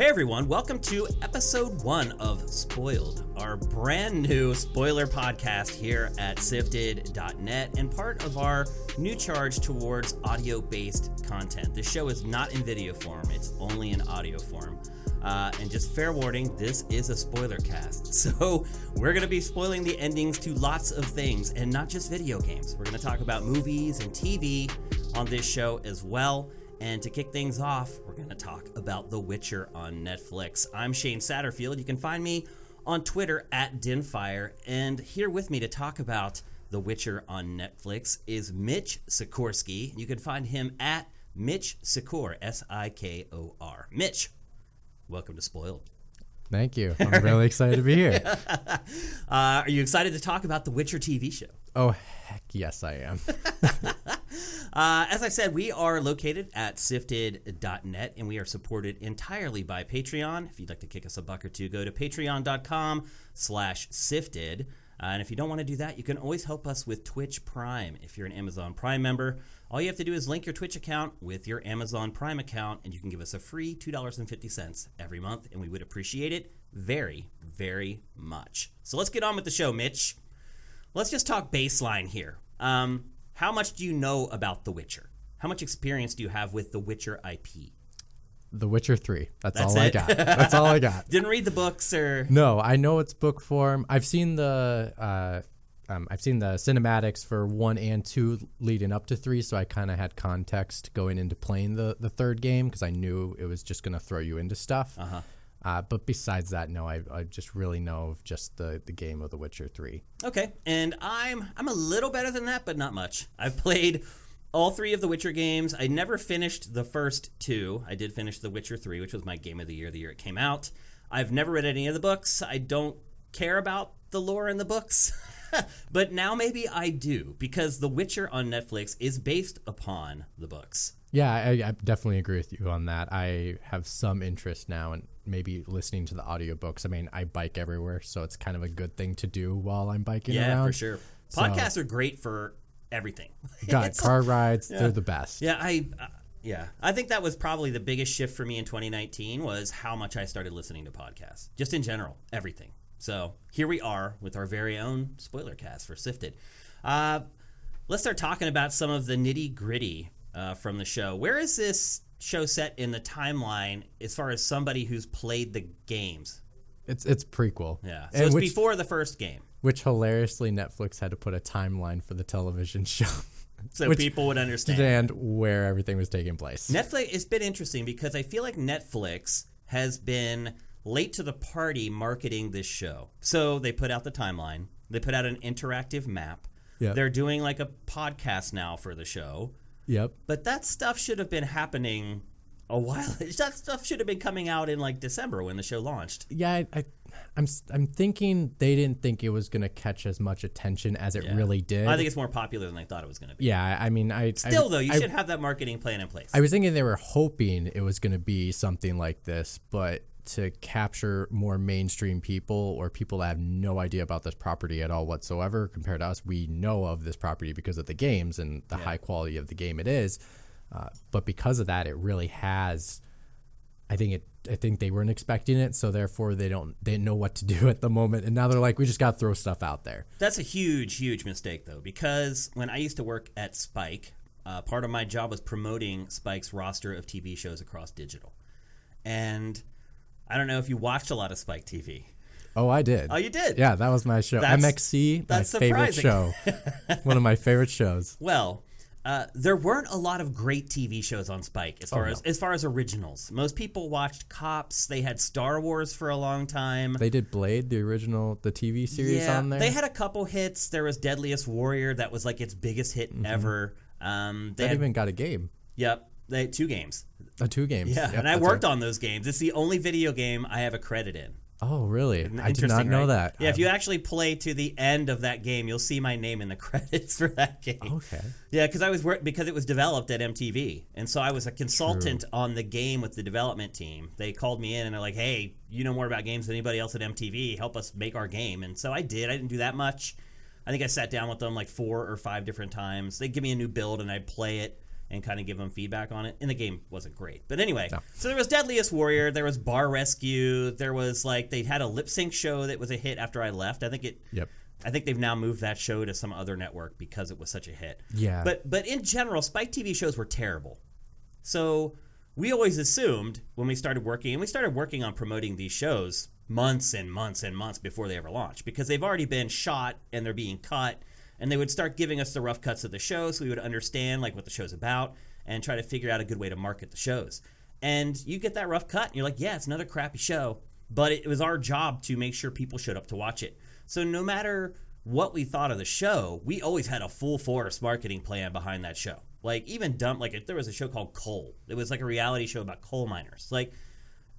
everyone, welcome to episode 1 of Spoiled, our brand new spoiler podcast here at sifted.net and part of our new charge towards audio-based content. This show is not in video form, it's only in audio form. And just fair warning, this is a spoiler cast. So we're going to be spoiling the endings to lots of things and not just video games. We're going to talk about movies and TV on this show as well. And to kick things off, we're going to talk about The Witcher on Netflix. I'm Shane Satterfield. You can find me on Twitter at Dinfire. And here with me to talk about The Witcher on Netflix is Mitch Sikorsky. You can find him at Mitch Sikor, S-I-K-O-R. Mitch, welcome to Spoiled. Thank you. I'm really excited to be here. Are you excited to talk about The Witcher TV show? Oh, heck yes, I am. As I said, we are located at sifted.net, and we are supported entirely by Patreon. If you'd like to kick us a buck or two, go to patreon.com/sifted. And if you don't want to do that, you can always help us with Twitch Prime. If you're an Amazon Prime member, all you have to do is link your Twitch account with your Amazon Prime account, and you can give us a free $2.50 every month, and we would appreciate it very, very much. So let's get on with the show, Mitch. Let's just talk baseline here. How much do you know about The Witcher? How much experience do you have with The Witcher IP? The Witcher 3. That's all I got. That's all I got. Didn't read the books or? No, I know it's book form. I've seen the cinematics for 1 and 2 leading up to 3, so I kind of had context going into playing the third game because I knew it was just going to throw you into stuff. But besides that, no, I just really know of just the game of The Witcher 3. Okay, and I'm a little better than that, but not much. I've played all 3 of the Witcher games. I never finished the first 2. I did finish The Witcher 3, which was my game of the year it came out. I've never read any of the books. I don't care about the lore in the books. But now maybe I do, because The Witcher on Netflix is based upon the books. Yeah, I definitely agree with you on that. I have some interest now in maybe listening to the audiobooks. I mean, I bike everywhere, so it's kind of a good thing to do while I'm biking around. Yeah, for sure. Podcasts are great for everything. God, car rides, they're the best. Yeah, I think that was probably the biggest shift for me in 2019 was how much I started listening to podcasts. Just in general, everything. So here we are with our very own spoiler cast for Sifted. Let's start talking about some of the nitty gritty from the show. Where is this show set in the timeline as far as somebody who's played the games? It's prequel. Yeah, so it's before the first game. Which hilariously Netflix had to put a timeline for the television show. So people would understand where everything was taking place. Netflix, it's been interesting because I feel like Netflix has been late to the party marketing this show. So they put out the timeline. They put out an interactive map. Yep. They're doing like a podcast now for the show. Yep. But that stuff should have been happening a while. That stuff should have been coming out in like December when the show launched. Yeah, I'm thinking they didn't think it was going to catch as much attention as it really did. I think it's more popular than they thought it was going to be. Yeah, I mean, though, you should have that marketing plan in place. I was thinking they were hoping it was going to be something like this, but to capture more mainstream people or people that have no idea about this property at all whatsoever compared to us, we know of this property because of the games and the high quality of the game it is. But because of that, it really has. I think they weren't expecting it, so therefore they didn't know what to do at the moment, and now they're like, we just got to throw stuff out there. That's a huge mistake though, because when I used to work at Spike, part of my job was promoting Spike's roster of TV shows across digital, and I don't know if you watched a lot of Spike TV. Oh, I did. Oh, you did? Yeah, that was my show. MXC, my favorite show. One of my favorite shows. Well, there weren't a lot of great TV shows on Spike as far as originals. Most people watched Cops. They had Star Wars for a long time. They did Blade, the TV series on there. They had a couple hits. There was Deadliest Warrior. That was like its biggest hit ever. They even got a game. Yep. They had 2 games. 2 games. Yeah, yep, and I worked on those games. It's the only video game I have a credit in. Oh, really? I did not know that. Yeah, if you actually play to the end of that game, you'll see my name in the credits for that game. Okay. Yeah, because it was developed at MTV, and so I was a consultant on the game with the development team. They called me in and they're like, "Hey, you know more about games than anybody else at MTV. Help us make our game." And so I did. I didn't do that much. I think I sat down with them like 4 or 5 different times. They'd give me a new build and I'd play it. and kind of give them feedback on it. And the game wasn't great. But anyway, So there was Deadliest Warrior, there was Bar Rescue, there was like they had a lip sync show that was a hit after I left. I think they've now moved that show to some other network because it was such a hit. Yeah. But in general, Spike TV shows were terrible. So we always assumed when we started working, and we started working on promoting these shows months and months and months before they ever launched, because they've already been shot and they're being cut, and they would start giving us the rough cuts of the show so we would understand like what the show's about and try to figure out a good way to market the shows. And you get that rough cut and you're like, yeah, it's another crappy show, but it was our job to make sure people showed up to watch it. So no matter what we thought of the show, we always had a full force marketing plan behind that show. Like even dumb, like if there was a show called Coal, it was like a reality show about coal miners. Like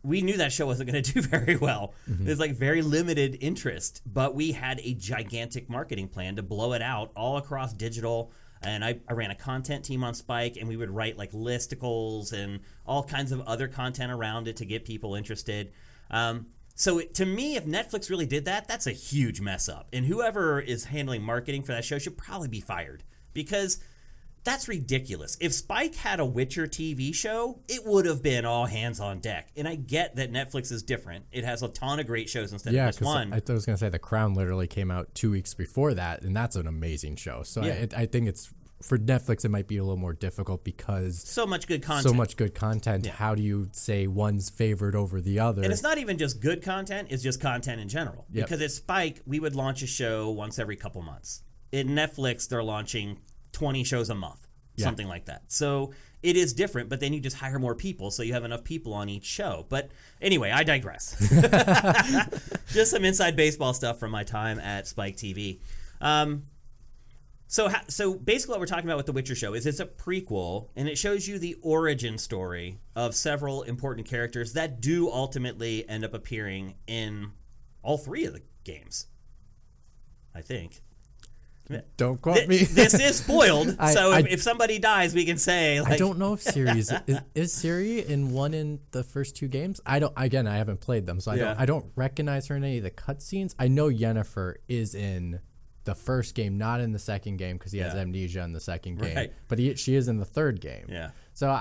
we knew that show wasn't going to do very well. Mm-hmm. There's like very limited interest, but we had a gigantic marketing plan to blow it out all across digital. And I ran a content team on Spike, and we would write like listicles and all kinds of other content around it to get people interested. So to me, if Netflix really did that, that's a huge mess up. And whoever is handling marketing for that show should probably be fired, because that's ridiculous. If Spike had a Witcher TV show, it would have been all hands on deck. And I get that Netflix is different. It has a ton of great shows instead of just one. I was going to say The Crown literally came out 2 weeks before that, and that's an amazing show. So yeah. I think it's, for Netflix, it might be a little more difficult because so much good content. Yeah. How do you say one's favored over the other? And it's not even just good content, it's just content in general. Yep. Because at Spike, we would launch a show once every couple months. At Netflix, they're launching 20 shows a month, something like that. So it is different, but then you just hire more people so you have enough people on each show. But anyway, I digress. Just some inside baseball stuff from my time at Spike TV. So basically what we're talking about with The Witcher show is it's a prequel, and it shows you the origin story of several important characters that do ultimately end up appearing in all 3 of the games, I think. Don't quote me. This is spoiled, so if somebody dies, we can say. Like, I don't know if Ciri is Ciri in one in the first 2 games. I haven't played them, so I don't recognize her in any of the cutscenes. I know Yennefer is in the first game, not in the second game, because he has amnesia in the second game. Right. But she is in the third game. Yeah. So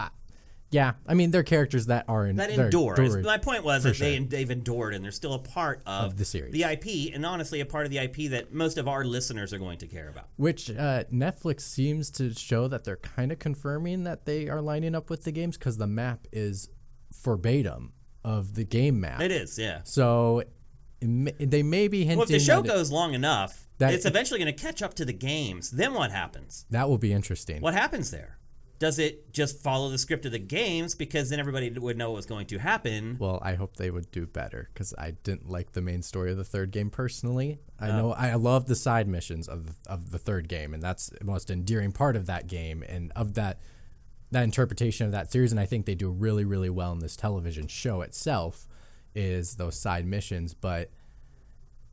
I mean, they're characters that are in that endure. My point was that they've endured, and they're still a part of the series, the IP, and honestly, a part of the IP that most of our listeners are going to care about. Which Netflix seems to show that they're kind of confirming that they are lining up with the games, because the map is verbatim of the game map. It is, yeah. So they may be hinting. Well, if the show goes long enough, it's eventually going to catch up to the games. Then what happens? That will be interesting. What happens there? Does it just follow the script of the games, because then everybody would know what was going to happen? Well, I hope they would do better, because I didn't like the main story of the third game personally. I know I love the side missions of the third game, and that's the most endearing part of that game and of that interpretation of that series. And I think they do really, really well in this television show itself, is those side missions. But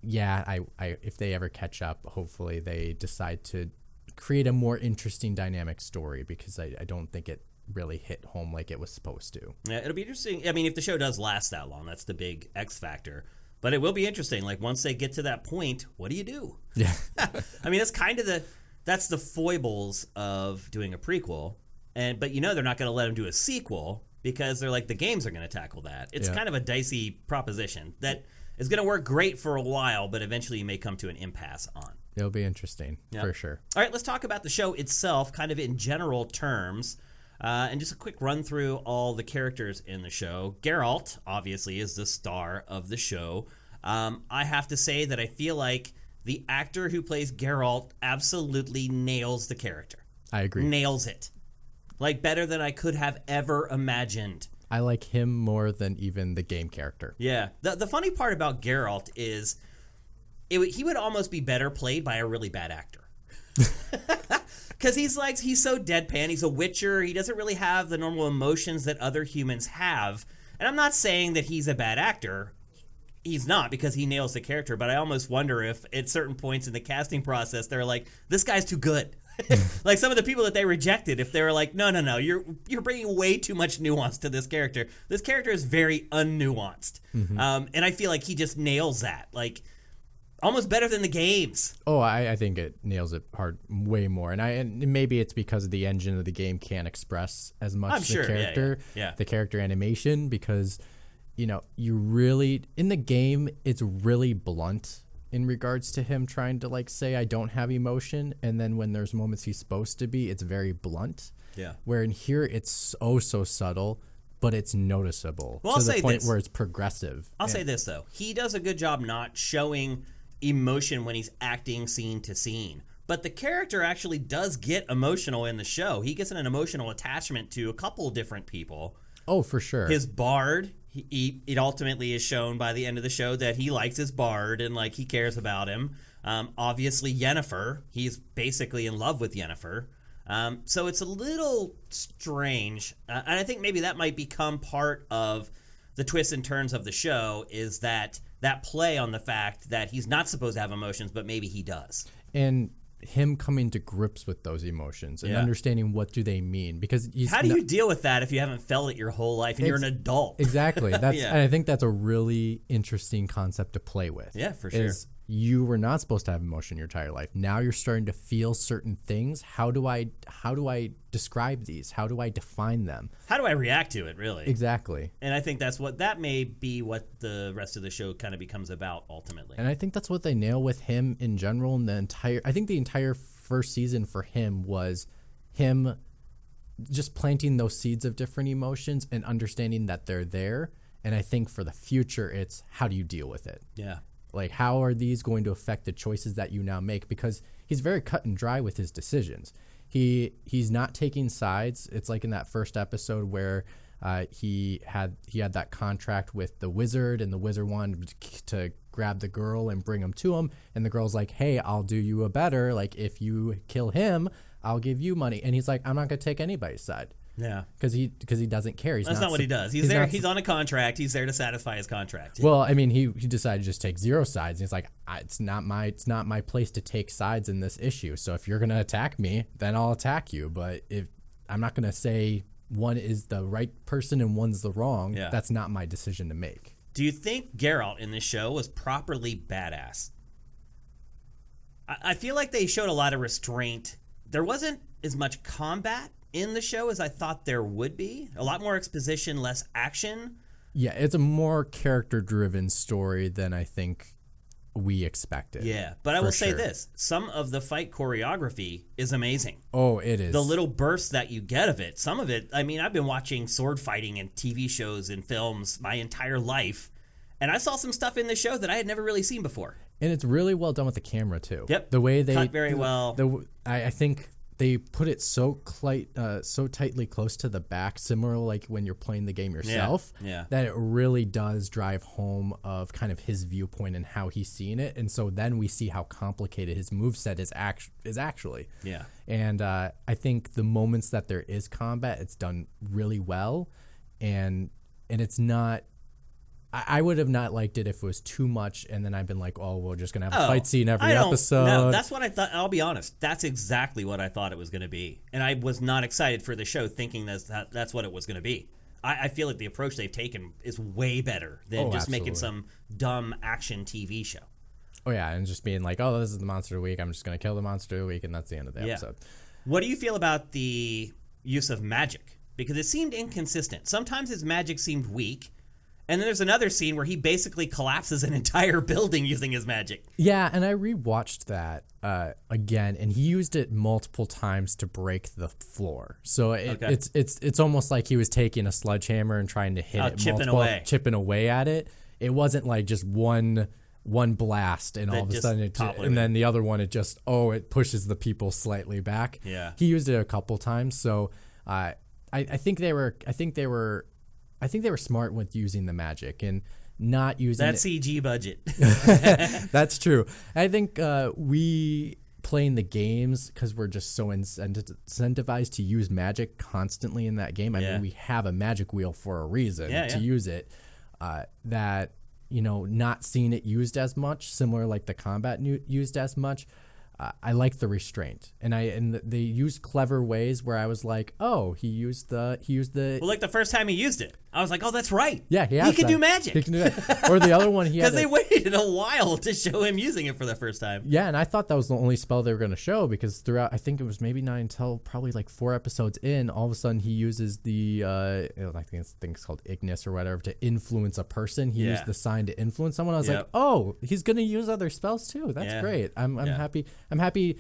yeah, I if they ever catch up, hopefully they decide to create a more interesting dynamic story, because I don't think it really hit home like it was supposed to. Yeah, it'll be interesting. I mean, if the show does last that long, that's the big X factor. But it will be interesting. Like, once they get to that point, what do you do? Yeah. I mean, that's kind of that's the foibles of doing a prequel. But they're not going to let them do a sequel, because they're like, the games are going to tackle that. It's kind of a dicey proposition that is going to work great for a while, but eventually you may come to an impasse on. It'll be interesting, for sure. All right, let's talk about the show itself, kind of in general terms, and just a quick run through all the characters in the show. Geralt, obviously, is the star of the show. I have to say that I feel like the actor who plays Geralt absolutely nails the character. I agree. Nails it. Like, better than I could have ever imagined. I like him more than even the game character. Yeah. The funny part about Geralt is he would almost be better played by a really bad actor. Because he's so deadpan. He's a witcher. He doesn't really have the normal emotions that other humans have. And I'm not saying that he's a bad actor. He's not, because he nails the character. But I almost wonder if at certain points in the casting process, they're like, this guy's too good. Like some of the people that they rejected, if they were like, no, you're bringing way too much nuance to this character. This character is very unnuanced. Mm-hmm. And I feel like he just nails that. Like, Almost better than the games. Oh, I think it nails it hard way more. And maybe it's because the engine of the game can't express as much the character, the character animation, because, you know, you really, in the game, it's really blunt in regards to him trying to, like, say, I don't have emotion. And then when there's moments he's supposed to be, it's very blunt. Yeah. Where in here, it's so subtle, but it's noticeable to the point where it's progressive. I'll say this, though. He does a good job not showing emotion when he's acting scene to scene, but the character actually does get emotional in the show. He gets an emotional attachment to a couple different people. Oh, for sure. His bard, it ultimately is shown by the end of the show that he likes his bard and, like, he cares about him. Obviously, Yennefer, he's basically in love with Yennefer. So it's a little strange, and I think maybe that might become part of the twists and turns of the show, is that play on the fact that he's not supposed to have emotions, but maybe he does. And him coming to grips with those emotions and understanding what do they mean, because how do you deal with that if you haven't felt it your whole life and you're an adult? Exactly. That's and I think that's a really interesting concept to play with. Yeah, for sure. You were not supposed to have emotion your entire life. Now you're starting to feel certain things. How do I describe these? How do I define them? How do I react to it, really? Exactly. And I think that may be what the rest of the show kind of becomes about ultimately. And I think that's what they nail with him in general. And I think the entire first season for him was him just planting those seeds of different emotions and understanding that they're there. And I think for the future, it's how do you deal with it? Yeah. Like, how are these going to affect the choices that you now make? Because he's very cut and dry with his decisions. He's not taking sides. It's like in that first episode where he had that contract with the wizard, and the wizard wanted to grab the girl and bring him to him. And the girl's like, hey, I'll do you a better. Like, if you kill him, I'll give you money. And he's like, I'm not going to take anybody's side. Yeah, because he doesn't care. That's not what he does. He's there. He's on a contract. He's there to satisfy his contract. Well, I mean, he decided to just take zero sides. And he's like, it's not my place to take sides in this issue. So if you're gonna attack me, then I'll attack you. But if I'm not gonna say one is the right person and one's the wrong, that's not my decision to make. Do you think Geralt in this show was properly badass? I feel like they showed a lot of restraint. There wasn't as much combat in the show as I thought there would be. A lot more exposition, less action. Yeah, it's a more character-driven story than I think we expected. Yeah, but I will say this. Some of the fight choreography is amazing. Oh, it is. The little bursts that you get of it. Some of it, I mean, I've been watching sword fighting in TV shows and films my entire life, and I saw some stuff in this show that I had never really seen before. And it's really well done with the camera, too. Yep. The way they... Cut very well. I think... They put it so tightly close to the back, similar like when you're playing the game yourself, that it really does drive home of kind of his viewpoint and how he's seeing it. And so then we see how complicated his moveset is actually. Yeah. And I think the moments that there is combat, it's done really well. And it's not... I would have not liked it if it was too much, and then I've been like, oh, we're just going to have a fight scene every episode. No, that's what I thought. I'll be honest. That's exactly what I thought it was going to be. And I was not excited for the show thinking that's what it was going to be. I feel like the approach they've taken is way better than just making some dumb action TV show. Oh, yeah, and just being like, oh, this is the monster of the week. I'm just going to kill the monster of the week, and that's the end of the episode. What do you feel about the use of magic? Because it seemed inconsistent. Sometimes his magic seemed weak. And then there's another scene where he basically collapses an entire building using his magic. Yeah, and I rewatched that again, and he used it multiple times to break the floor. So it's almost like he was taking a sledgehammer and trying to hit it chipping away at it. It wasn't like just one blast and all of a sudden and then the other one it pushes the people slightly back. Yeah, he used it a couple times. So I think they were smart with using the magic and not using that CG budget. That's true. I think we playing the games because we're just so incentivized to use magic constantly in that game. I mean, we have a magic wheel for a reason to use it. That not seeing it used as much, similar like the combat used as much. I like the restraint, and they used clever ways where I was like, oh, he used the well, like the first time he used it, I was like, oh, that's right. Yeah, he can do magic. He can do that. Or the other one, he had because they waited a while to show him using it for the first time. Yeah, and I thought that was the only spell they were going to show because throughout, I think it was maybe not until probably like 4 episodes in, all of a sudden he uses the, I think it's called Ignis or whatever, to influence a person. He used the sign to influence someone. I was like, oh, he's going to use other spells too. That's great. I'm happy. I'm happy.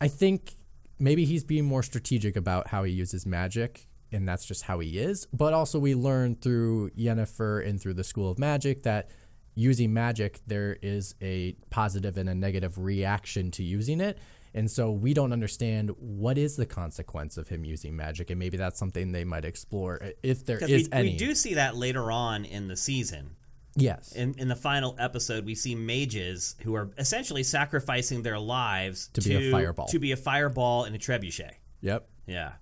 I think maybe he's being more strategic about how he uses magic. And that's just how he is. But also we learned through Yennefer and through the School of Magic that using magic, there is a positive and a negative reaction to using it. And so we don't understand what is the consequence of him using magic. And maybe that's something they might explore if there is any. We do see that later on in the season. Yes. In the final episode, we see mages who are essentially sacrificing their lives to be a fireball. To be a fireball and a trebuchet. Yep. Yeah.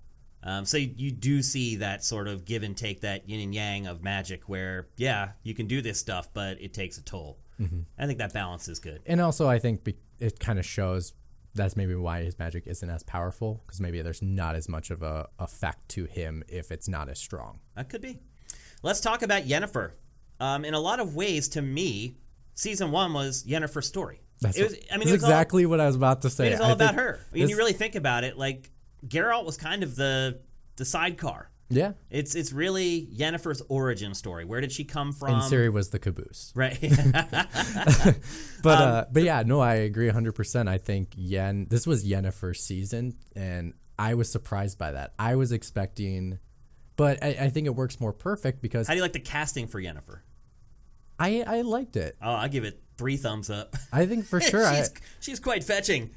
So you do see that sort of give and take, that yin and yang of magic where, you can do this stuff, but it takes a toll. Mm-hmm. I think that balance is good. And also I think it kind of shows that's maybe why his magic isn't as powerful, because maybe there's not as much of a effect to him if it's not as strong. That could be. Let's talk about Yennefer. In a lot of ways, to me, season 1 was Yennefer's story. That's exactly what I was about to say. It was all about her. When you really think about it, like, Geralt was kind of the sidecar. Yeah. It's really Yennefer's origin story. Where did she come from? And Ciri was the caboose. Right. But yeah, no, I agree 100%. I think this was Yennefer's season, and I was surprised by that. I was expecting, but I think it works more perfect because... How do you like the casting for Yennefer? I liked it. Oh, I'll give it 3 thumbs up. I think for sure. She's quite fetching.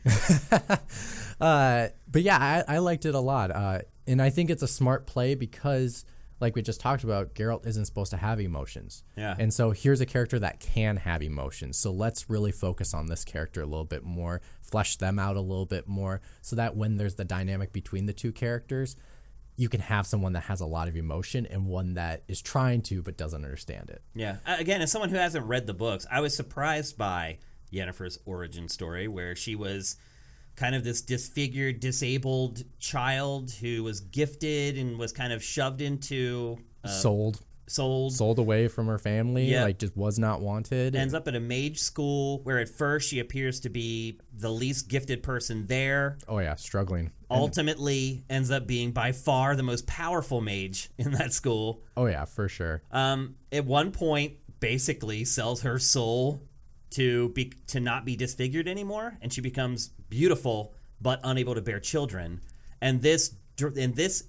But yeah, I liked it a lot. And I think it's a smart play because, like we just talked about, Geralt isn't supposed to have emotions. Yeah. And so here's a character that can have emotions. So let's really focus on this character a little bit more, flesh them out a little bit more, so that when there's the dynamic between the two characters, you can have someone that has a lot of emotion and one that is trying to but doesn't understand it. Yeah. Again, as someone who hasn't read the books, I was surprised by Yennefer's origin story, where she was kind of this disfigured, disabled child who was gifted and was kind of shoved into... Sold away from her family, like just was not wanted. Ends up at a mage school where at first she appears to be the least gifted person there. Oh yeah, struggling. Ultimately ends up being by far the most powerful mage in that school. Oh yeah, for sure. At one point, basically sells her soul to not be disfigured anymore, and she becomes beautiful but unable to bear children. And this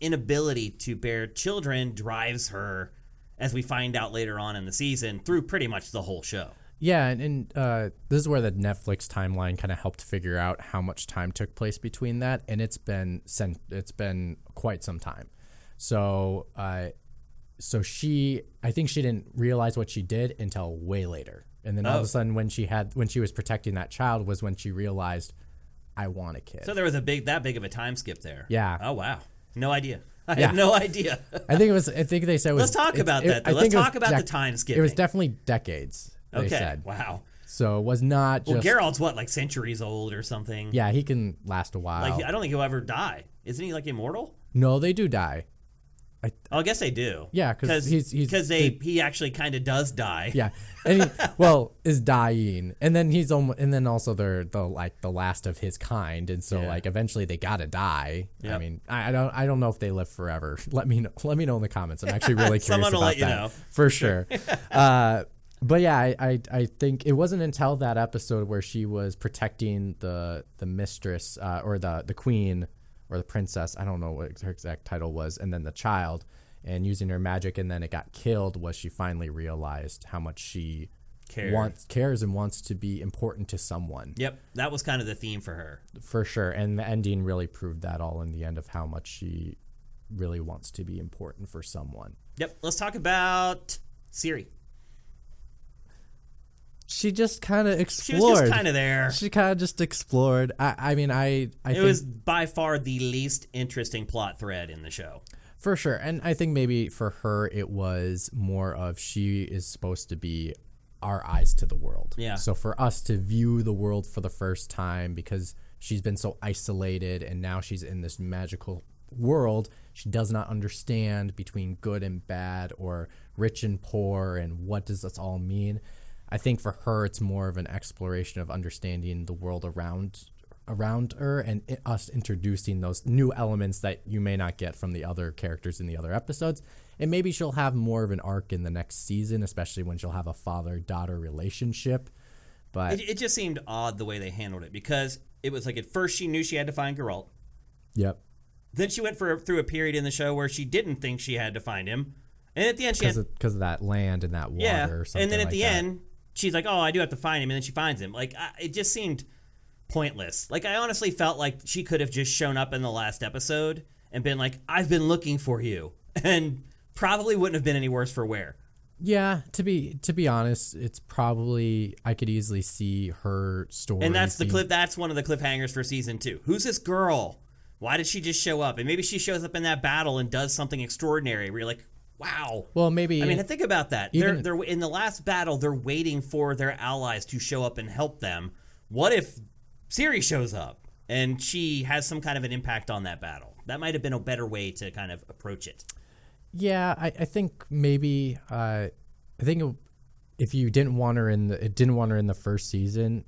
inability to bear children drives her, as we find out later on in the season, through pretty much the whole show. Yeah, and this is where the Netflix timeline kind of helped figure out how much time took place between that, and it's been quite some time. So I think she didn't realize what she did until way later, and then all of a sudden when she was protecting that child was when she realized, I want a kid. So there was that big of a time skip there. Yeah. Oh wow, no idea. I had no idea. I think they said it was... Let's talk about that, though. Let's talk about the time skipping. It was definitely decades, they said. Wow. So it was not just... Well, Geralt's what, like centuries old or something? Yeah, he can last a while. Like, I don't think he'll ever die. Isn't he, like, immortal? No, they do die. I guess they do. Yeah, because he actually kind of does die. Yeah, and he, is dying, and then also they're the last of his kind, and so like eventually they gotta die. Yep. I mean, I don't know if they live forever. Let me know in the comments. I'm actually really curious Someone will about let you that know. For sure. But yeah, I think it wasn't until that episode where she was protecting the mistress or the queen. Or the princess, I don't know what her exact title was, and then the child, and using her magic, and then it got killed, was she finally realized how much she cares and wants to be important to someone. Yep, that was kind of the theme for her. For sure, and the ending really proved that all in the end of how much she really wants to be important for someone. Yep, let's talk about Ciri. She just kind of explored. She was just kind of there. She kind of just explored. I think it was by far the least interesting plot thread in the show. For sure. And I think maybe for her it was more of she is supposed to be our eyes to the world. Yeah. So for us to view the world for the first time, because she's been so isolated and now she's in this magical world. She does not understand between good and bad or rich and poor and what does this all mean. I think for her, it's more of an exploration of understanding the world around her and us introducing those new elements that you may not get from the other characters in the other episodes. And maybe she'll have more of an arc in the next season, especially when she'll have a father-daughter relationship. But it just seemed odd the way they handled it, because it was like at first she knew she had to find Geralt. Yep. Then she went through a period in the show where she didn't think she had to find him. And at the end, because of that land and that water or something. And then at like the that. end, she's like, oh, I do have to find him. And then she finds him. Like, it just seemed pointless. Like, I honestly felt like she could have just shown up in the last episode and been like, I've been looking for you. And probably wouldn't have been any worse for wear. Yeah, to be honest, it's probably, I could easily see her story. And that's that's one of the cliffhangers for season 2. Who's this girl? Why did she just show up? And maybe she shows up in that battle and does something extraordinary where you're like, wow. Well, maybe. I mean, think about that. They're in the last battle, they're waiting for their allies to show up and help them. What if Ciri shows up and she has some kind of an impact on that battle? That might have been a better way to kind of approach it. Yeah, I think maybe. I think if you didn't want her in the first season,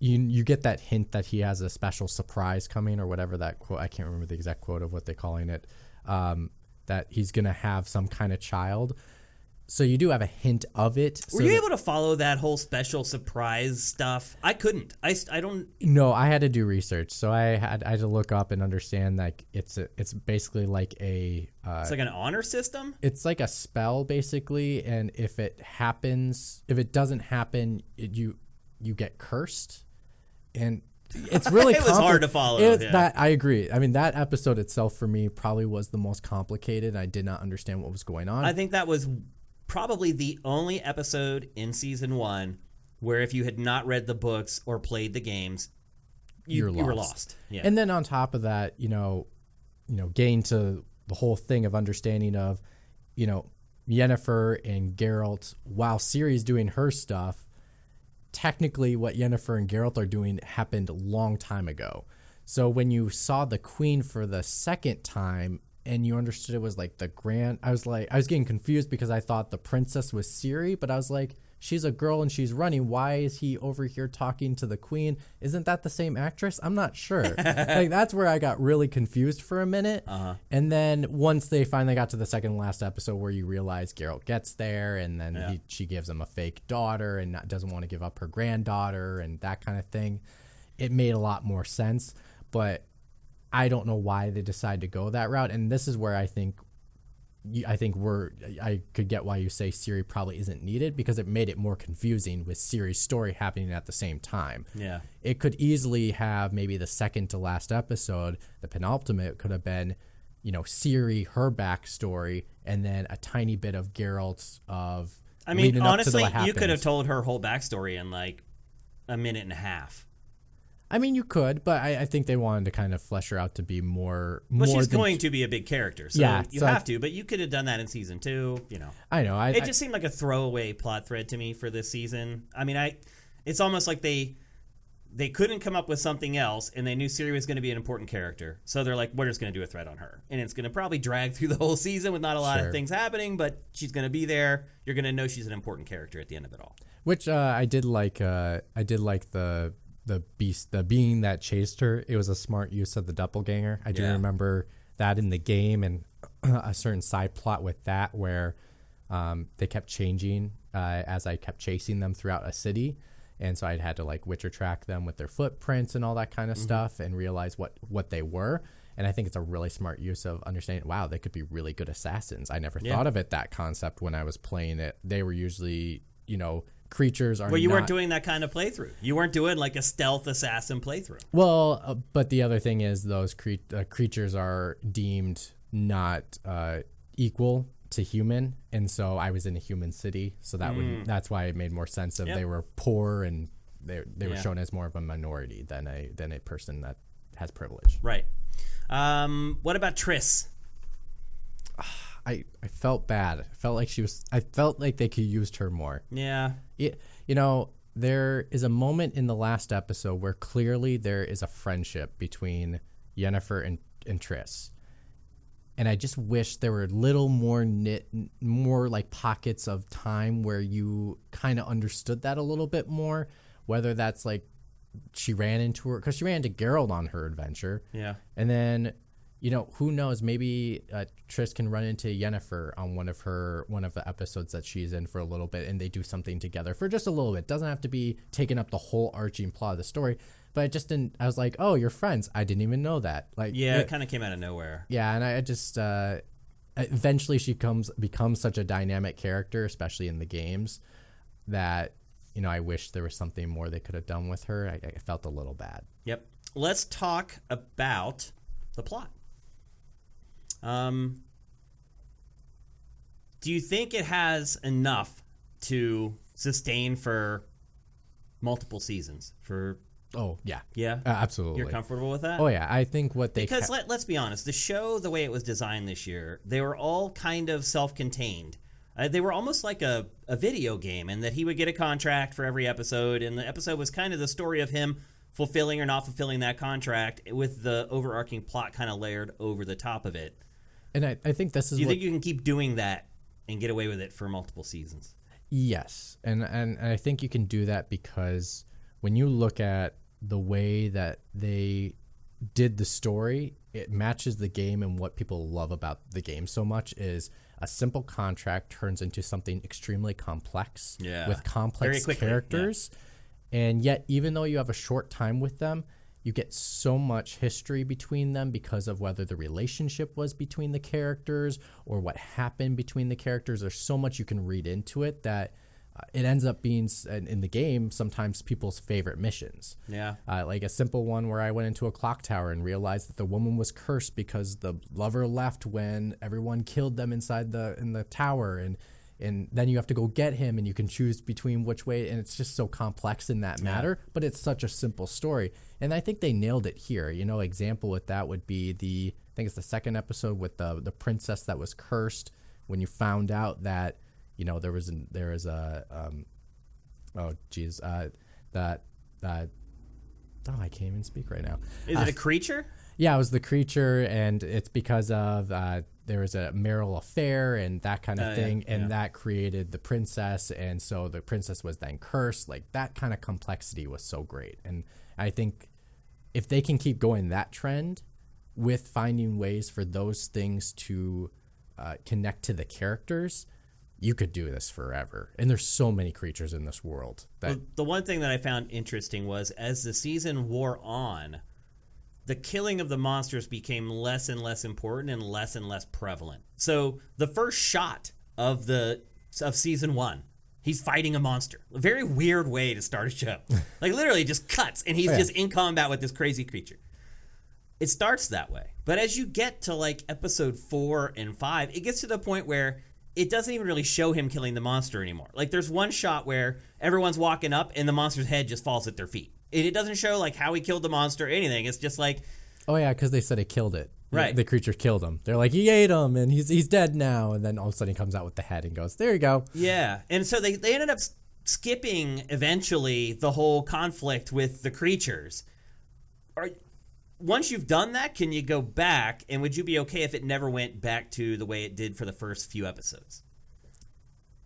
you get that hint that he has a special surprise coming or whatever that quote. I can't remember the exact quote of what they're calling it. That he's gonna have some kind of child. So you do have a hint of it. Were you able to follow that whole special surprise stuff? I couldn't. I don't. No, I had to do research. So I had to look up and understand like it's basically like a. It's like an honor system. It's like a spell basically, and if it doesn't happen, you get cursed, and it's really it was hard to follow. That I agree. I mean, that episode itself for me probably was the most complicated. I did not understand what was going on. I think that was probably the only episode in season 1 where if you had not read the books or played the games, you were lost. Yeah. And then on top of that, gain to the whole thing of understanding of, Yennefer and Geralt, while Ciri's doing her stuff, technically what Yennefer and Geralt are doing happened a long time ago. So when you saw the queen for the second time and you understood it was like I was getting confused because I thought the princess was Ciri, but I was like, she's a girl and she's running. Why is he over here talking to the queen? Isn't that the same actress? I'm not sure. Like that's where I got really confused for a minute. Uh-huh. And then once they finally got to the second last episode where you realize Geralt gets there and then she gives him a fake daughter and doesn't want to give up her granddaughter and that kind of thing, it made a lot more sense. But I don't know why they decided to go that route. And this is where I could get why you say Ciri probably isn't needed, because it made it more confusing with Ciri's story happening at the same time. Yeah. It could easily have maybe the second to last episode, the penultimate could have been, Ciri, her backstory, and then a tiny bit of Geralt's of. I mean, honestly, you could have told her whole backstory in like a minute and a half. I mean, you could, but I think they wanted to kind of flesh her out to be more. Well, she's going to be a big character, so you have to. But you could have done that in season 2. I know. It just seemed like a throwaway plot thread to me for this season. I mean, it's almost like they couldn't come up with something else, and they knew Ciri was going to be an important character, so they're like, we're just going to do a thread on her, and it's going to probably drag through the whole season with not a lot of things happening, but she's going to be there. You're going to know she's an important character at the end of it all. Which I did like. I did like the being that chased her. It was a smart use of the doppelganger. I do remember that in the game, and a certain side plot with that where they kept changing as I kept chasing them throughout a city, and so I had to like Witcher track them with their footprints and all that kind of stuff and realize what they were. And I think it's a really smart use of understanding, wow, they could be really good assassins. I never thought of that concept when I was playing it. They were usually, creatures are. Well, you weren't doing that kind of playthrough. You weren't doing like a stealth assassin playthrough. Well, but the other thing is those creatures are deemed not equal to human, and so I was in a human city, so that's why it made more sense if they were poor and they were shown as more of a minority than a person that has privilege. Right. What about Triss? I felt bad. I felt like they could used her more. Yeah. There is a moment in the last episode where clearly there is a friendship between Yennefer and Triss. And I just wish there were a little more like pockets of time where you kind of understood that a little bit more, whether that's like she ran into her, because she ran into Geralt on her adventure. Yeah. And then, who knows, maybe Triss can run into Yennefer on one of the episodes that she's in for a little bit, and they do something together for just a little bit. Doesn't have to be taking up the whole arching plot of the story. But I just didn't. I was like, "Oh, you're friends." I didn't even know that. Like, yeah, it kind of came out of nowhere. Yeah, and I just eventually she becomes such a dynamic character, especially in the games, that I wish there was something more they could have done with her. I felt a little bad. Yep. Let's talk about the plot. Do you think it has enough to sustain for multiple seasons? Oh, yeah. Yeah? Absolutely. You're comfortable with that? Oh, yeah. I think Because let's be honest, the show, the way it was designed this year, they were all kind of self-contained. They were almost like a video game, in that he would get a contract for every episode, and the episode was kind of the story of him fulfilling or not fulfilling that contract, with the overarching plot kind of layered over the top of it. And I think this is Do you think you can keep doing that and get away with it for multiple seasons? Yes. And I think you can do that because when you look at the way that they did the story, it matches the game, and what people love about the game so much is a simple contract turns into something extremely complex with complex characters. Yeah. And yet, even though you have a short time with them, you get so much history between them because of whether the relationship was between the characters or what happened between the characters. There's so much you can read into it that it ends up being, in the game, sometimes people's favorite missions. Yeah. Like a simple one where I went into a clock tower and realized that the woman was cursed because the lover left when everyone killed them inside in the tower, and then you have to go get him, and you can choose between which way, and it's just so complex in that matter, but it's such a simple story. And I think they nailed it here. Example with that would be I think it's the second episode with the princess that was cursed, when you found out that I can't even speak right now. Is it a creature? Yeah, it was the creature, and it's because of there was a marital affair and that kind of thing, and that created the princess, and so the princess was then cursed. Like, that kind of complexity was so great, and I think if they can keep going that trend with finding ways for those things to connect to the characters, you could do this forever. And there's so many creatures in this world. The one thing that I found interesting was, as the season wore on, the killing of the monsters became less and less important and less prevalent. So the first shot of season 1, he's fighting a monster. A very weird way to start a show. Like, literally just cuts, and he's just in combat with this crazy creature. It starts that way. But as you get to like episode 4 and 5, it gets to the point where it doesn't even really show him killing the monster anymore. Like, there's one shot where everyone's walking up and the monster's head just falls at their feet. It doesn't show like how he killed the monster or anything. It's just like, oh yeah, because they said it killed it. Right. The creature killed him. They're like, he ate him and he's dead now. And then all of a sudden he comes out with the head and goes, there you go. Yeah. And so they ended up skipping eventually the whole conflict with the creatures. Once you've done that, can you go back, and would you be okay if it never went back to the way it did for the first few episodes?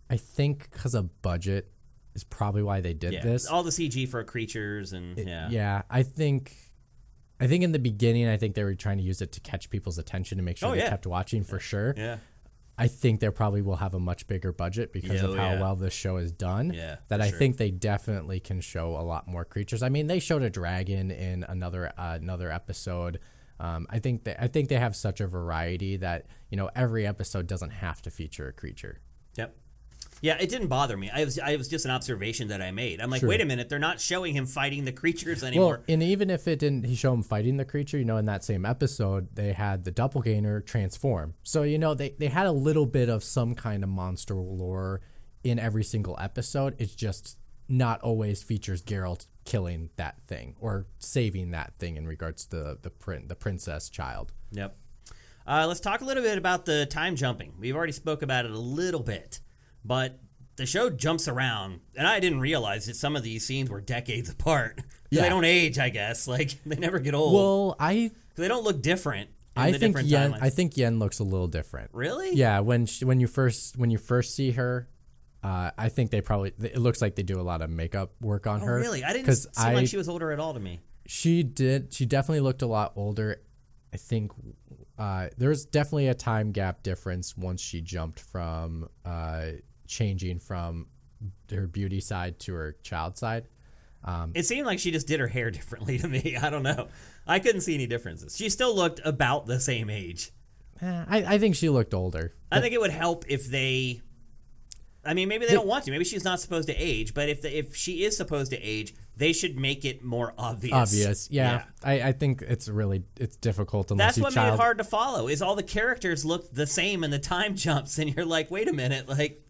I think because of budget is probably why they did this. All the CG for creatures and Yeah, I think in the beginning, I think they were trying to use it to catch people's attention to make sure they kept watching for sure. Yeah. I think they probably will have a much bigger budget because of how well this show is done. Yeah, that I think they definitely can show a lot more creatures. I mean, they showed a dragon in another episode. I think they have such a variety that every episode doesn't have to feature a creature. Yep. Yeah, it didn't bother me. I was just an observation that I made. I'm like, wait a minute, they're not showing him fighting the creatures anymore. Well, and even if it didn't, he show him fighting the creature. In that same episode, they had the doppelganger transform. So they had a little bit of some kind of monster lore in every single episode. It's just not always features Geralt killing that thing or saving that thing in regards to the princess child. Yep. Let's talk a little bit about the time jumping. We've already spoke about it a little bit. But the show jumps around, and I didn't realize that some of these scenes were decades apart. Yeah. They don't age, I guess. Like, they never get old. Well, they don't look different I think different Yen. timelines? I think Yen looks a little different. Really? Yeah. When you first see her, I think it looks like they do a lot of makeup work on her. Really? I didn't seem like she was older at all to me. She definitely looked a lot older. I think there's definitely a time gap difference once she jumped from changing from her beauty side to her child side. It seemed like she just did her hair differently to me. I don't know. I couldn't see any differences. She still looked about the same age. I think she looked older. I think it would help if they... I mean, maybe they don't want to. Maybe she's not supposed to age. But if she is supposed to age, they should make it more obvious. Yeah. I think it's difficult unless that's what made it hard to follow. Is all the characters look the same in the time jumps, and you're like, wait a minute, like.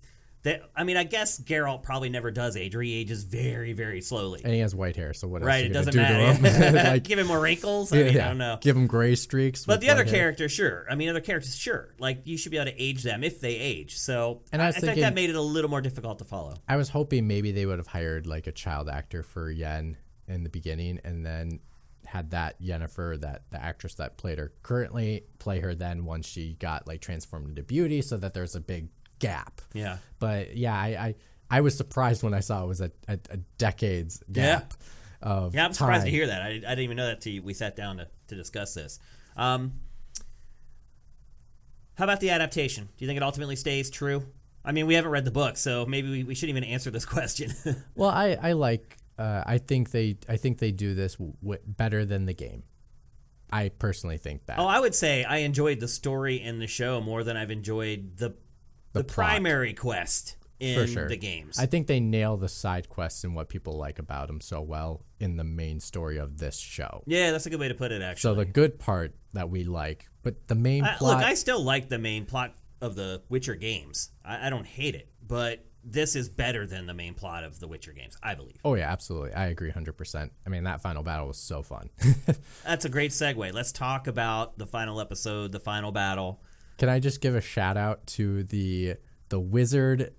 I mean, I guess Geralt probably never does age, or he ages very, very slowly. And he has white hair, so what else right, are you it doesn't do matter. to him? Like, give him more wrinkles? I don't know. Give him gray streaks. But the other characters, sure. I mean, other characters, sure. Like, you should be able to age them if they age. So, and I think that made it a little more difficult to follow. I was hoping maybe they would have hired, like, a child actor for Yen in the beginning, and then had that Yennefer, the actress that played her, currently play her then once she got, like, transformed into beauty, so that there's a big gap. Yeah. But yeah, I was surprised when I saw it was a decades gap. Of I'm surprised to time. hear that. I didn't even know that till we sat down to discuss this. How about the adaptation? Do you think it ultimately stays true? I mean, we haven't read the book, so maybe we shouldn't even answer this question. Well, I think they do this better than the game. I personally think that. Oh, I would say I enjoyed the story in the show more than I've enjoyed the primary quest in the games. I think they nail the side quests and what people like about them so well in the main story of this show. Yeah, that's a good way to put it, actually. So the good part that we like, but the main plot... Look, I still like the main plot of the Witcher games. I don't hate it, but this is better than the main plot of the Witcher games, I believe. Oh, yeah, absolutely. I agree 100%. I mean, that final battle was so fun. That's a great segue. Let's talk about the final episode, the final battle. Can I just give a shout out to the wizard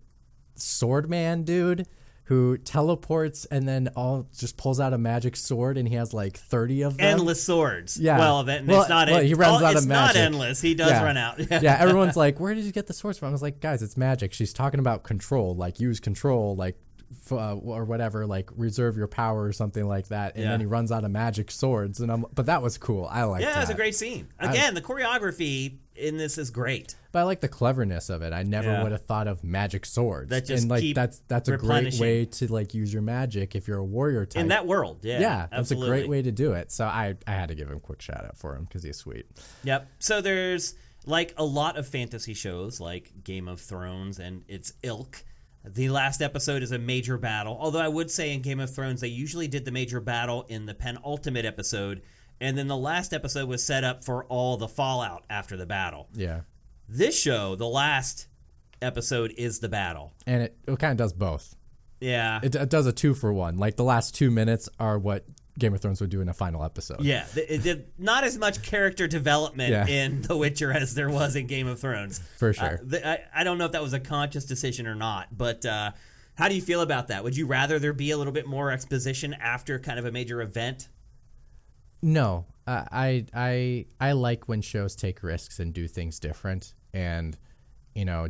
swordman dude who teleports and then just pulls out a magic sword, and he has like 30 of them. Endless swords. Yeah. He runs out of magic. It's not endless. He does run out. Yeah, everyone's like, where did you get the swords from? I was like, guys, it's magic. She's talking about control, like use control, like or whatever, like reserve your power or something like that. And then he runs out of magic swords, but that was cool. I liked that. Yeah, it was a great scene. Again, the choreography in this is great. But I like the cleverness of it. I never would have thought of magic swords. That just and that's a great way to like use your magic if you're a warrior type. In that world, yeah, that's absolutely. a great way to do it. So I had to give him a quick shout out for him because he's sweet. Yep. So there's like a lot of fantasy shows like Game of Thrones and its ilk. The last episode is a major battle. Although I would say in Game of Thrones, they usually did the major battle in the penultimate episode, and then the last episode was set up for all the fallout after the battle. Yeah. This show, the last episode is the battle. And it kind of does both. Yeah. It does a 2-for-1. Like the last 2 minutes are what Game of Thrones would do in a final episode. Yeah. It did not as much character development in The Witcher as there was in Game of Thrones. For sure. I don't know if that was a conscious decision or not, but how do you feel about that? Would you rather there be a little bit more exposition after kind of a major event? No. I like when shows take risks and do things different, and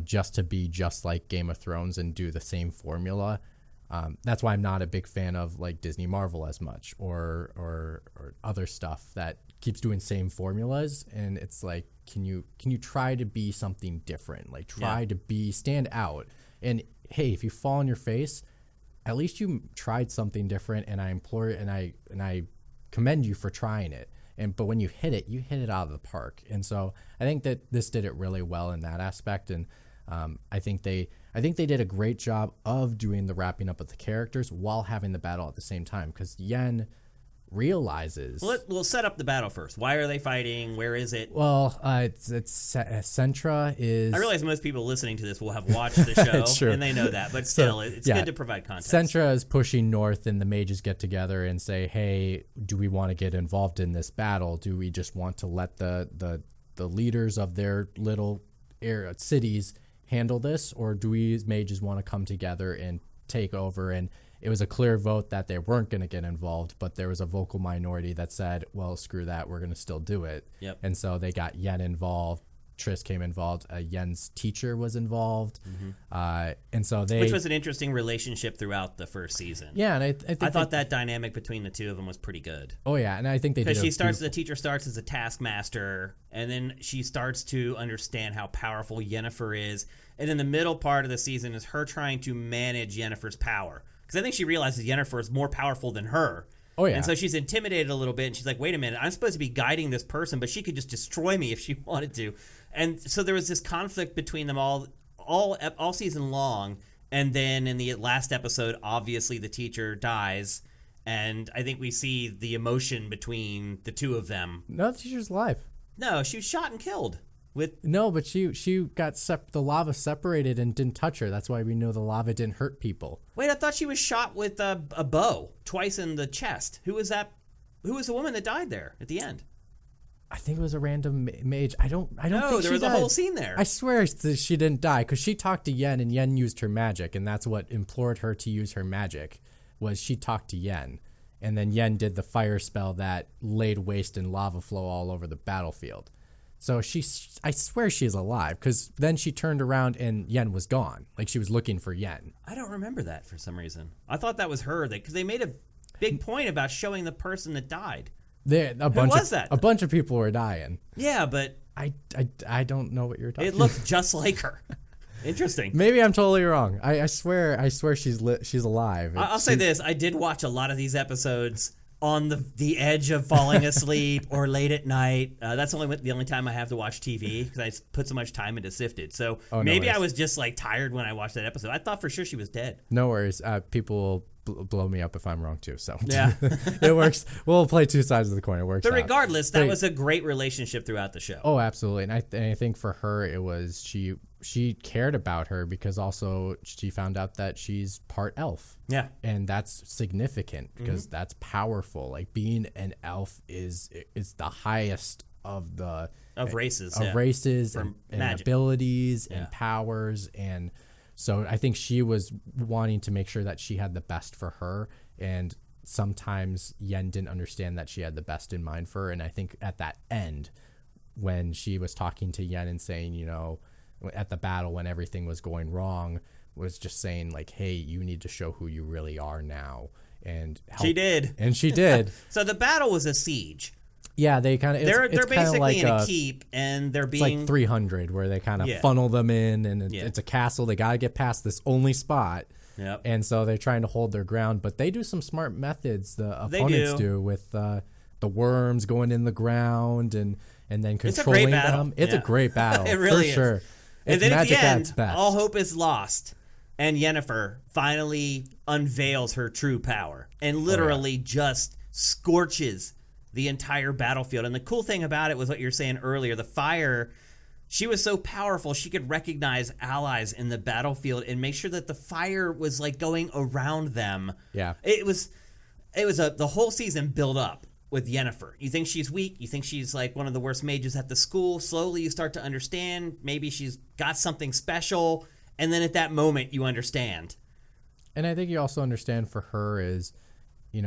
just to be just like Game of Thrones and do the same formula. That's why I'm not a big fan of like Disney Marvel as much or other stuff that keeps doing same formulas. And it's like, can you try to be something different? Like try to stand out. And hey, if you fall on your face, at least you tried something different. And I implore it, and I commend you for trying it. But when you hit it out of the park. And so I think that this did it really well in that aspect. And I think they did a great job of doing the wrapping up of the characters while having the battle at the same time, because Yen realizes... We'll set up the battle first. Why are they fighting? Where is it? Well, Sentra is... I realize most people listening to this will have watched the show, and they know that, but still, it's good to provide context. Sentra is pushing north, and the mages get together and say, hey, do we want to get involved in this battle? Do we just want to let the leaders of their little cities handle this, or do we mages want to come together and take over and it was a clear vote that they weren't going to get involved, but there was a vocal minority that said, well, screw that, we're going to still do it. Yep. And so they got Yen involved. Triss came involved. Yen's teacher was involved. And so which was an interesting relationship throughout the first season. Yeah, and I think I thought that dynamic between the two of them was pretty good. Oh, yeah, and I think they did. Because the teacher starts as a taskmaster, and then she starts to understand how powerful Yennefer is. And then the middle part of the season is her trying to manage Yennefer's power. Because I think she realizes Yennefer is more powerful than her. Oh, yeah. And so she's intimidated a little bit, and she's like, wait a minute, I'm supposed to be guiding this person, but she could just destroy me if she wanted to. And so there was this conflict between them all season long, and then in the last episode, obviously the teacher dies, and I think we see the emotion between the two of them. No, the teacher's alive. No, she was shot and killed. No, but she got the lava separated and didn't touch her. That's why we know the lava didn't hurt people. Wait, I thought she was shot with a bow twice in the chest. Who was that? Who was the woman that died there at the end? I think it was a random mage. I don't think there was a whole scene there. I swear she didn't die because she talked to Yen and Yen used her magic, and that's what implored her to use her magic. Was she talked to Yen, and then Yen did the fire spell that laid waste and lava flow all over the battlefield. So I swear she's alive because then she turned around and Yen was gone. Like she was looking for Yen. I don't remember that for some reason. I thought that was her because they made a big point about showing the person that died. A bunch of people were dying. Yeah, but I don't know what you're talking about. It looked just like her. Interesting. Maybe I'm totally wrong. I swear she's alive. I'll say this. I did watch a lot of these episodes on the edge of falling asleep or late at night. That's the only time I have to watch TV because I put so much time into Sifted. So maybe I was just like tired when I watched that episode. I thought for sure she was dead. No worries. People will blow me up if I'm wrong too. So yeah, it works. We'll play two sides of the coin. It works. But regardless, that was a great relationship throughout the show. Oh, absolutely. And I think for her, it was she cared about her because also she found out that she's part elf. Yeah. And that's significant because that's powerful. Like being an elf is the highest of races and abilities and powers. And so I think she was wanting to make sure that she had the best for her. And sometimes Yen didn't understand that she had the best in mind for her. And I think at that end, when she was talking to Yen and saying, at the battle when everything was going wrong, was just saying like, hey, you need to show who you really are now. And she did. And she did. So the battle was a siege. Yeah, they kind of they're basically like in a keep, and they're being like 300 where they kind of funnel them in, and it's a castle. They got to get past this only spot. Yep. And so they're trying to hold their ground, but they do some smart methods. The opponents do with the worms going in the ground and then controlling them. It's a great battle. It really is. Sure. And then at the end, all hope is lost, and Yennefer finally unveils her true power and literally just scorches the entire battlefield. And the cool thing about it was what you were saying earlier, the fire. She was so powerful, she could recognize allies in the battlefield and make sure that the fire was like going around them. Yeah. It was the whole season built up with Yennefer. You think she's weak, you think she's like one of the worst mages at the school. Slowly you start to understand maybe she's got something special, and then at that moment you understand. And I think you also understand for her is,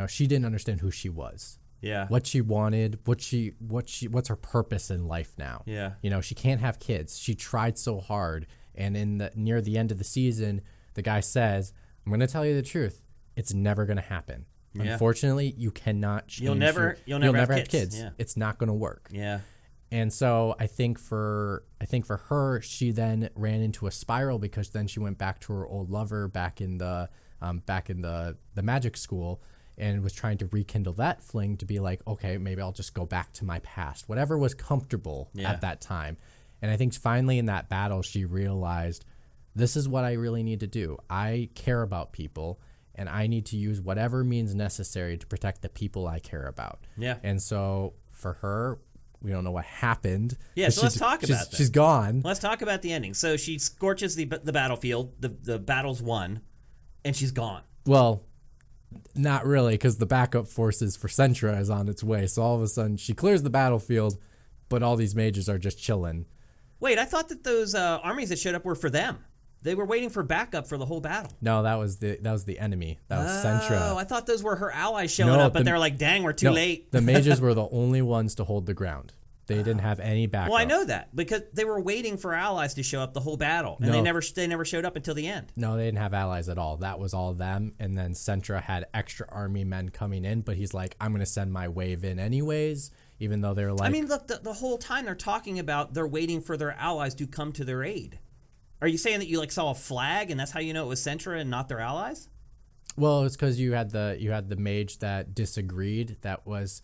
she didn't understand who she was. Yeah. What she wanted, what's her purpose in life now? Yeah. She can't have kids. She tried so hard, and near the end of the season, the guy says, "I'm going to tell you the truth. It's never going to happen. Yeah. Unfortunately, you cannot change. You'll never have kids. Yeah. It's not going to work." Yeah. And so I think for her, she then ran into a spiral because then she went back to her old lover back in the magic school, and was trying to rekindle that fling to be like, okay, maybe I'll just go back to my past, whatever was comfortable at that time. And I think finally in that battle, she realized, this is what I really need to do. I care about people, and I need to use whatever means necessary to protect the people I care about. Yeah. And so for her, we don't know what happened. Yeah, so let's talk about that. She's gone. Let's talk about the ending. So she scorches the battlefield. The battle's won, and she's gone. Well, not really, because the backup forces for Sentra is on its way. So all of a sudden, she clears the battlefield, but all these mages are just chilling. Wait, I thought that those armies that showed up were for them. They were waiting for backup for the whole battle. No, that was the enemy. That was Sentra. Oh, I thought those were her allies showing up, but they were like, dang, we're too late. The mages were the only ones to hold the ground. They didn't have any backup. Well, I know that because they were waiting for allies to show up the whole battle, and they never showed up until the end. No, they didn't have allies at all. That was all them. And then Sentra had extra army men coming in, but he's like, I'm going to send my wave in anyways, even though they're like... I mean, look, the whole time they're talking about they're waiting for their allies to come to their aid. Are you saying that you like saw a flag and that's how you know it was Sentra and not their allies? Well, it's because you had the mage that disagreed. That was...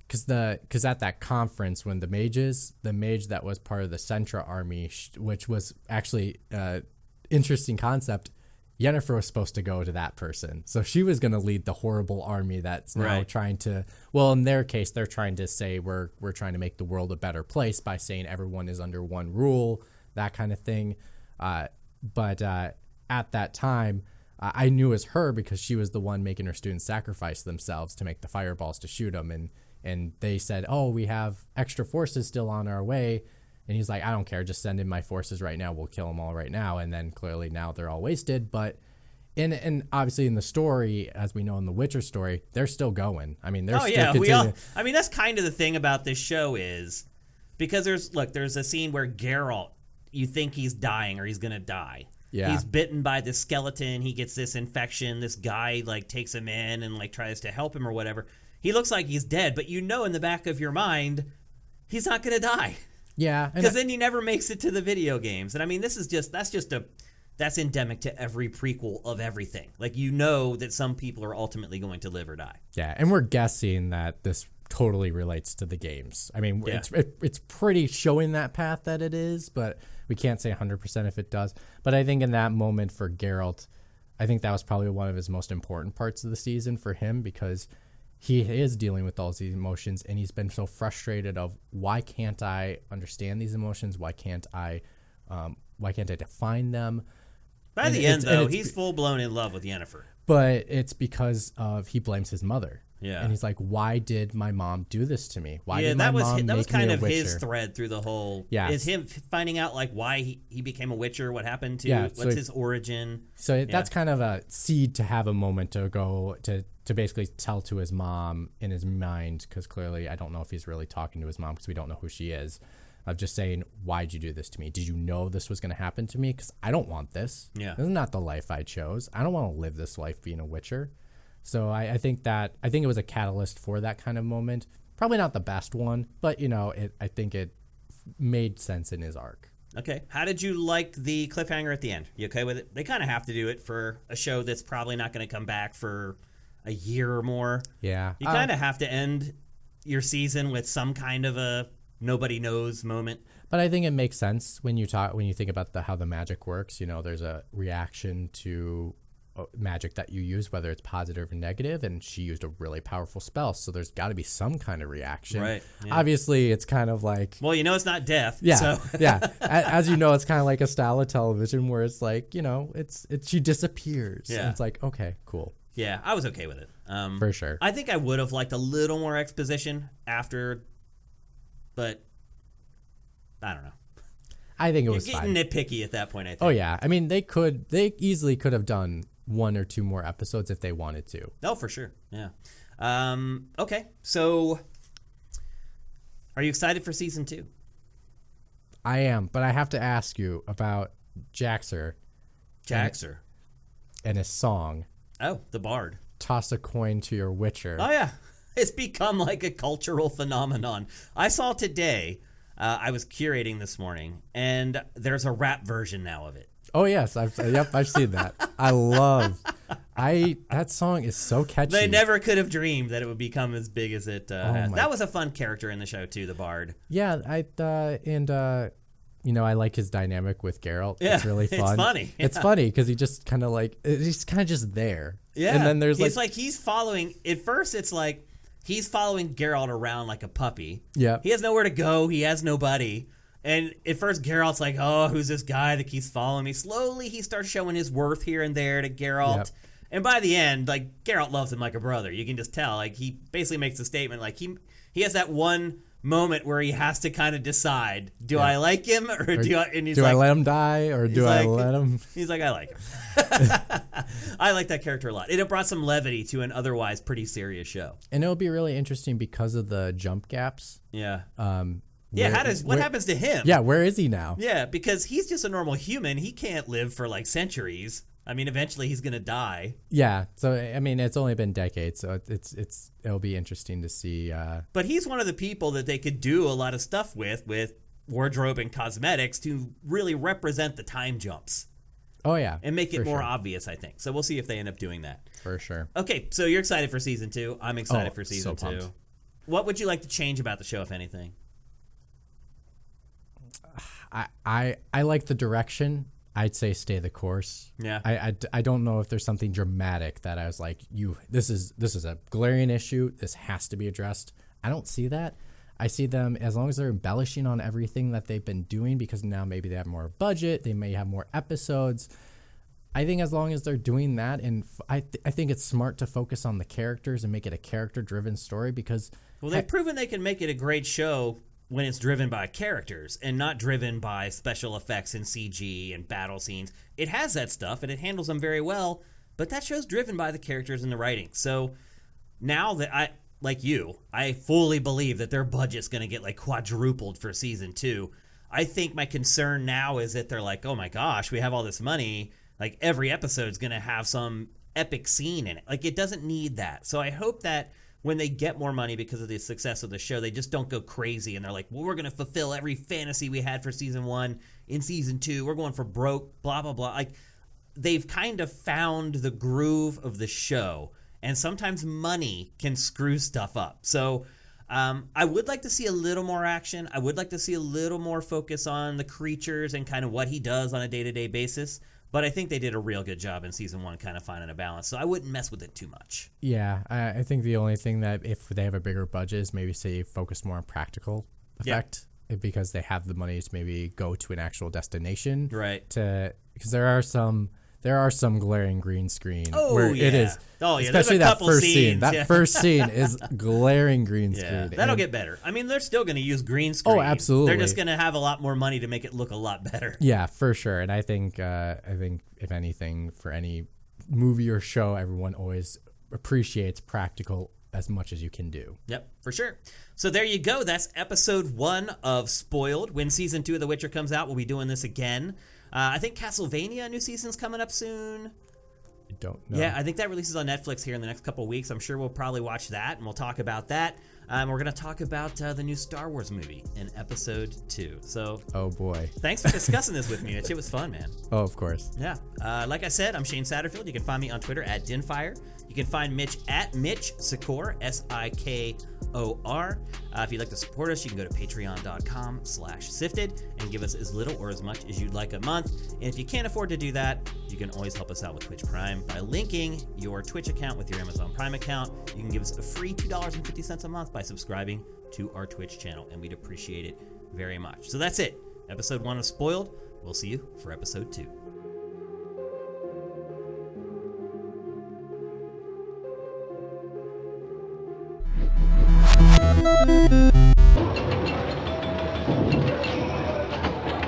Because at that conference, when the mage that was part of the Sentra army, which was actually interesting concept, Yennefer was supposed to go to that person. So she was going to lead the horrible army that's now trying to, well, in their case, they're trying to say we're trying to make the world a better place by saying everyone is under one rule, that kind of thing. But at that time, I knew it was her because she was the one making her students sacrifice themselves to make the fireballs to shoot them. And they said, oh, we have extra forces still on our way. And he's like, I don't care. Just send in my forces right now. We'll kill them all right now. And then clearly now they're all wasted. But and obviously in the story, as we know in the Witcher story, they're still going. I mean, they're still continuing. I mean, that's kind of the thing about this show is because there's a scene where Geralt, you think he's dying or he's going to die. Yeah. He's bitten by this skeleton. He gets this infection. This guy like takes him in and like tries to help him or whatever. He looks like he's dead, but you know in the back of your mind, he's not going to die. Yeah. Because then he never makes it to the video games. And I mean, that's endemic to every prequel of everything. Like, you know that some people are ultimately going to live or die. Yeah, and we're guessing that this totally relates to the games. I mean, it's pretty showing that path that it is, but we can't say 100% if it does. But I think in that moment for Geralt, I think that was probably one of his most important parts of the season for him because he is dealing with all these emotions and he's been so frustrated of why can't I understand these emotions? Why can't I define them? By the end, though, he's full-blown in love with Yennefer. But it's because he blames his mother. Yeah. And he's like, why did my mom do this to me? Why did that my mom that make was kind me a of witcher? his thread through the whole... Yeah. Is him finding out like why he became a witcher, what happened to... what's his origin. So that's kind of a seed to have a moment to go to basically tell to his mom in his mind, because clearly I don't know if he's really talking to his mom because we don't know who she is, of just saying, why'd you do this to me? Did you know this was going to happen to me? Because I don't want this. Yeah. This is not the life I chose. I don't want to live this life being a witcher. So I think it was a catalyst for that kind of moment. Probably not the best one, but I think it made sense in his arc. Okay. How did you like the cliffhanger at the end? You okay with it? They kind of have to do it for a show that's probably not going to come back for a year or more. Yeah. You kind of have to end your season with some kind of a nobody knows moment. But I think it makes sense when you think about how the magic works. There's a reaction to magic that you use, whether it's positive or negative, and she used a really powerful spell, so there's got to be some kind of reaction. Right. Yeah. Obviously, it's kind of like... Well, it's not death. Yeah, so. Yeah. As you know, it's kind of like a style of television where it's like, she disappears. Yeah. And it's like, okay, cool. Yeah, I was okay with it. For sure. I think I would have liked a little more exposition after, but I don't know. I think it was fine. You're getting nitpicky at that point, I think. Oh, yeah. I mean, they easily could have done one or two more episodes if they wanted to. Oh, for sure. Yeah. Okay. So, are you excited for season 2? I am, but I have to ask you about Jaxer. And his song. Oh, the Bard. Toss a coin to your Witcher. Oh, yeah. It's become like a cultural phenomenon. I saw today, I was curating this morning, and there's a rap version now of it. Oh yes, I've seen that. That song is so catchy. They never could have dreamed that it would become as big as it has. That was a fun character in the show too, the Bard. Yeah, I like his dynamic with Geralt. Yeah, it's really fun. It's funny. It's funny because he just kind of he's kind of just there. Yeah, and then there's he's following. At first, it's like he's following Geralt around like a puppy. Yeah, he has nowhere to go. He has nobody. And at first, Geralt's like, oh, who's this guy that keeps following me? Slowly, he starts showing his worth here and there to Geralt. Yep. And by the end, like, Geralt loves him like a brother. You can just tell. Like, he basically makes a statement. Like, he has that one moment where he has to kind of decide, do I like him or do I? And he's do like, I let him die or do I let him? He's like, I like him. I like that character a lot. It brought some levity to an otherwise pretty serious show. And it'll be really interesting because of the jump gaps. Yeah. What happens to him? Yeah, where is he now? Yeah, because he's just a normal human. He can't live for like centuries. I mean, eventually he's gonna die. Yeah, so I mean, it's only been decades, so it'll be interesting to see. But he's one of the people that they could do a lot of stuff with wardrobe and cosmetics to really represent the time jumps. Oh yeah, and make it more obvious, I think. So we'll see if they end up doing that. For sure. Okay, so you're excited for season 2. I'm excited for season 2. Pumped. What would you like to change about the show, if anything? I like the direction. I'd say stay the course. Yeah. I don't know if there's something dramatic that I was like, this is a glaring issue. This has to be addressed. I don't see that. I see them, as long as they're embellishing on everything that they've been doing, because now maybe they have more budget, they may have more episodes. I think as long as they're doing that, and I think it's smart to focus on the characters and make it a character-driven story, because... Well, they've proven they can make it a great show when it's driven by characters and not driven by special effects and CG and battle scenes. It has that stuff, and it handles them very well, but that show's driven by the characters and the writing. So now that I fully believe that their budget's going to get like quadrupled for season 2. I think my concern now is that they're like, oh my gosh, we have all this money. Like, every episode's going to have some epic scene in it. Like, it doesn't need that. So I hope that when they get more money because of the success of the show, they just don't go crazy and they're like, well, we're going to fulfill every fantasy we had for season 1 in season 2. We're going for broke, blah, blah, blah. Like, they've kind of found the groove of the show, and sometimes money can screw stuff up. So I would like to see a little more action. I would like to see a little more focus on the creatures and kind of what he does on a day-to-day basis. But I think they did a real good job in season 1 kind of finding a balance. So I wouldn't mess with it too much. Yeah, I think the only thing that if they have a bigger budget is maybe say focus more on practical effect, because they have the money to maybe go to an actual destination. Right. Because there are some glaring green screen. Oh, where yeah. It is. Oh, yeah. Especially that first scenes, scene. That first scene is glaring green screen. That'll get better. I mean, they're still going to use green screen. Oh, absolutely. They're just going to have a lot more money to make it look a lot better. Yeah, for sure. And I think if anything, for any movie or show, everyone always appreciates practical as much as you can do. Yep, for sure. So there you go. That's episode 1 of Spoiled. When season 2 of The Witcher comes out, we'll be doing this again. I think Castlevania new season's coming up soon. I don't know. Yeah, I think that releases on Netflix here in the next couple of weeks. I'm sure we'll probably watch that, and we'll talk about that. We're going to talk about the new Star Wars movie in episode 2. So, oh boy. Thanks for discussing this with me, Mitch. It was fun, man. Oh, of course. Yeah. Like I said, I'm Shane Satterfield. You can find me on Twitter at Dinfire. You can find Mitch at Mitch Sikor, Sikor. If you'd like to support us, you can go to patreon.com/sifted and give us as little or as much as you'd like a month. And if you can't afford to do that, you can always help us out with Twitch Prime by linking your Twitch account with your Amazon Prime account. You can give us a free $2.50 a month by subscribing to our Twitch channel, and we'd appreciate it very much. So that's it. Episode 1 of Spoiled. We'll see you for episode 2.